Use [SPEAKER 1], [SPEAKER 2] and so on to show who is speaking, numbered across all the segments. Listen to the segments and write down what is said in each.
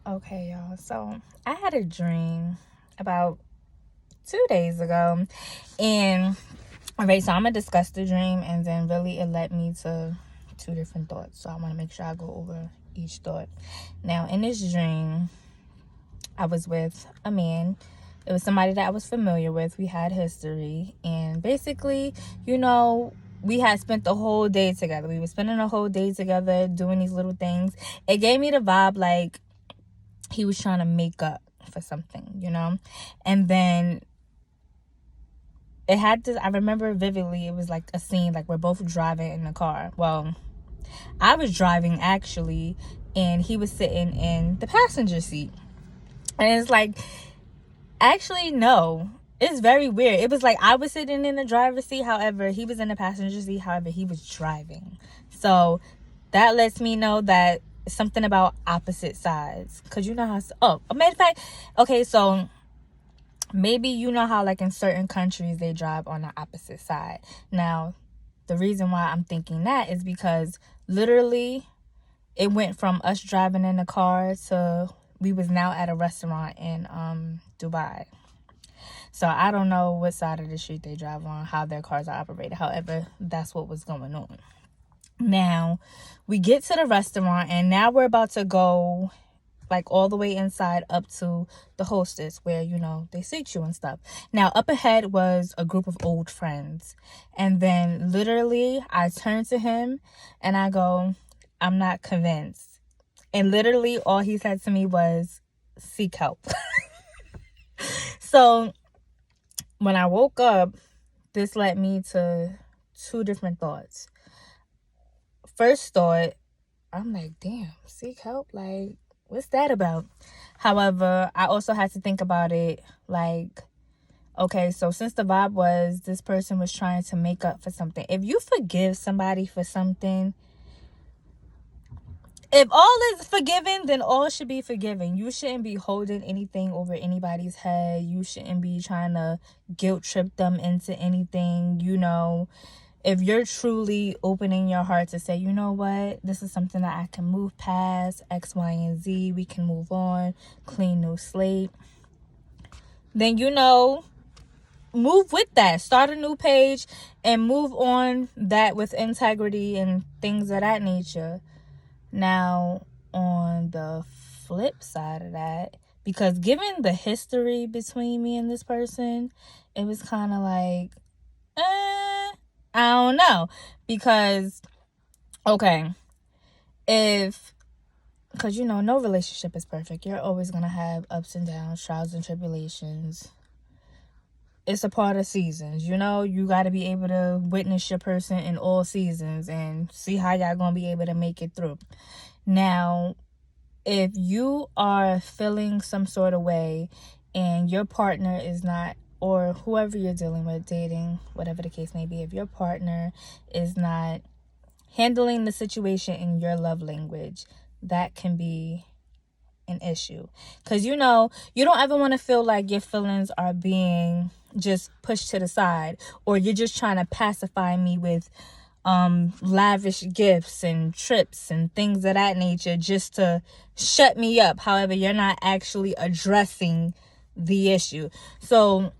[SPEAKER 1] Okay, y'all. So I had a dream about 2 days ago. And all right, so I'm gonna discuss the dream, and then really it led me to two different thoughts. So I want to make sure I go over each thought. Now, in this dream, I was with a man. It was somebody that I was familiar with. We had history, and basically, we had spent the whole day together. We were spending the whole day together doing these little things. It gave me the vibe like he was trying to make up for something. And then I remember vividly, it was like a scene, like we're both driving in the car. Well, I was driving actually, and he was sitting in the passenger seat. And it's like, actually, no. It's very weird. It was like I was sitting in the driver's seat, however, he was in the passenger seat, however, he was driving. So that lets me know that something about opposite sides. Because you know how, a matter of fact, okay, so maybe you know how like in certain countries they drive on the opposite side. Now, the reason why I'm thinking that is because literally it went from us driving in the car to we was now at a restaurant in Dubai. So I don't know what side of the street they drive on, how their cars are operated. However, that's what was going on. Now, we get to the restaurant, and now we're about to go like all the way inside up to the hostess where, they seat you and stuff. Now, up ahead was a group of old friends. And then literally I turned to him and I go, I'm not convinced. And literally all he said to me was, seek help. So when I woke up, this led me to two different thoughts. First thought, I'm like, damn, seek help? Like, what's that about? However, I also had to think about it like, okay, so since the vibe was this person was trying to make up for something, if you forgive somebody for something, if all is forgiven, then all should be forgiven. You shouldn't be holding anything over anybody's head. You shouldn't be trying to guilt trip them into anything, If you're truly opening your heart to say, you know what, this is something that I can move past, X, Y, and Z, we can move on, clean new slate, then, move with that. Start a new page and move on that with integrity and things of that nature. Now, on the flip side of that, because given the history between me and this person, it was kind of like, I don't know. Because, okay, because, no relationship is perfect. You're always going to have ups and downs, trials and tribulations. It's a part of seasons, you got to be able to witness your person in all seasons and see how y'all going to be able to make it through. Now, if you are feeling some sort of way and your partner is not, or whoever you're dealing with, dating, whatever the case may be, if your partner is not handling the situation in your love language, that can be an issue. Because, you don't ever want to feel like your feelings are being just pushed to the side, or you're just trying to pacify me with lavish gifts and trips and things of that nature just to shut me up. However, you're not actually addressing the issue. So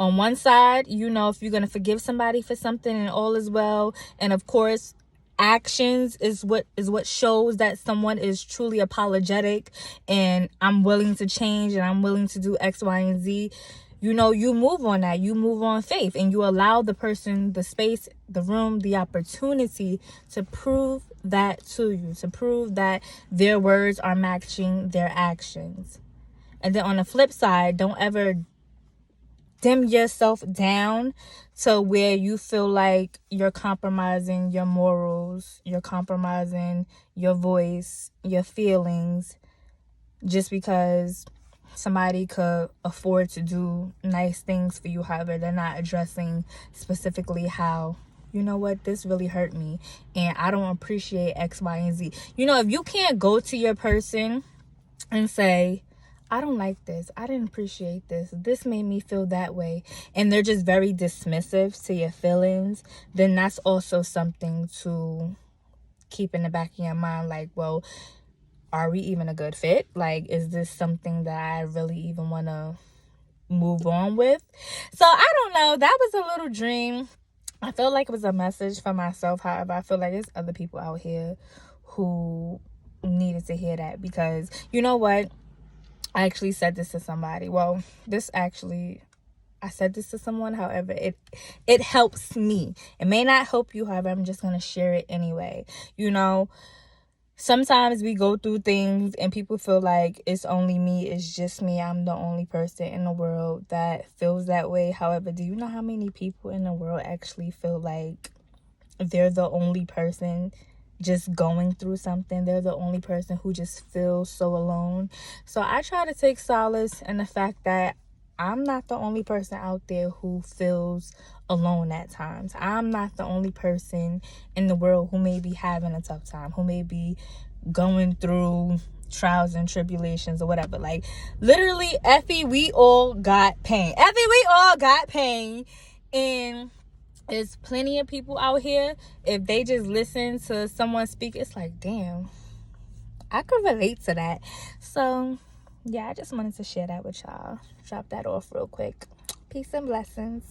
[SPEAKER 1] on one side, if you're going to forgive somebody for something and all is well, and of course actions is what shows that someone is truly apologetic and I'm willing to change and I'm willing to do X, Y, and Z, you move on that. You move on faith and you allow the person the space, the room, the opportunity to prove that to you, to prove that their words are matching their actions. And then on the flip side, don't ever dim yourself down to where you feel like you're compromising your morals, you're compromising your voice, your feelings, just because somebody could afford to do nice things for you. However, they're not addressing specifically how, you know what, this really hurt me and I don't appreciate X, Y, and Z. If you can't go to your person and say, I don't like this, I didn't appreciate this made me feel that way, and they're just very dismissive to your feelings, then that's also something to keep in the back of your mind. Like, well, are we even a good fit? Like, is this something that I really even want to move on with? So I don't know. That was a little dream. I feel like it was a message for myself. However, I feel like there's other people out here who needed to hear that, because you know what? I actually said this to somebody. Well, I said this to someone. However, it helps me. It may not help you. However, I'm just going to share it anyway. You know, sometimes we go through things and people feel like it's only me. It's just me. I'm the only person in the world that feels that way. However, do you know how many people in the world actually feel like they're the only person just going through something? They're the only person who just feels so alone. So I try to take solace in the fact that I'm not the only person out there who feels alone at times. I'm not the only person in the world who may be having a tough time, who may be going through trials and tribulations or whatever. Like, literally, Effie, we all got pain. And there's plenty of people out here, if they just listen to someone speak, it's like, damn, I could relate to that. So yeah, I just wanted to share that with y'all. Drop that off real quick. Peace and blessings.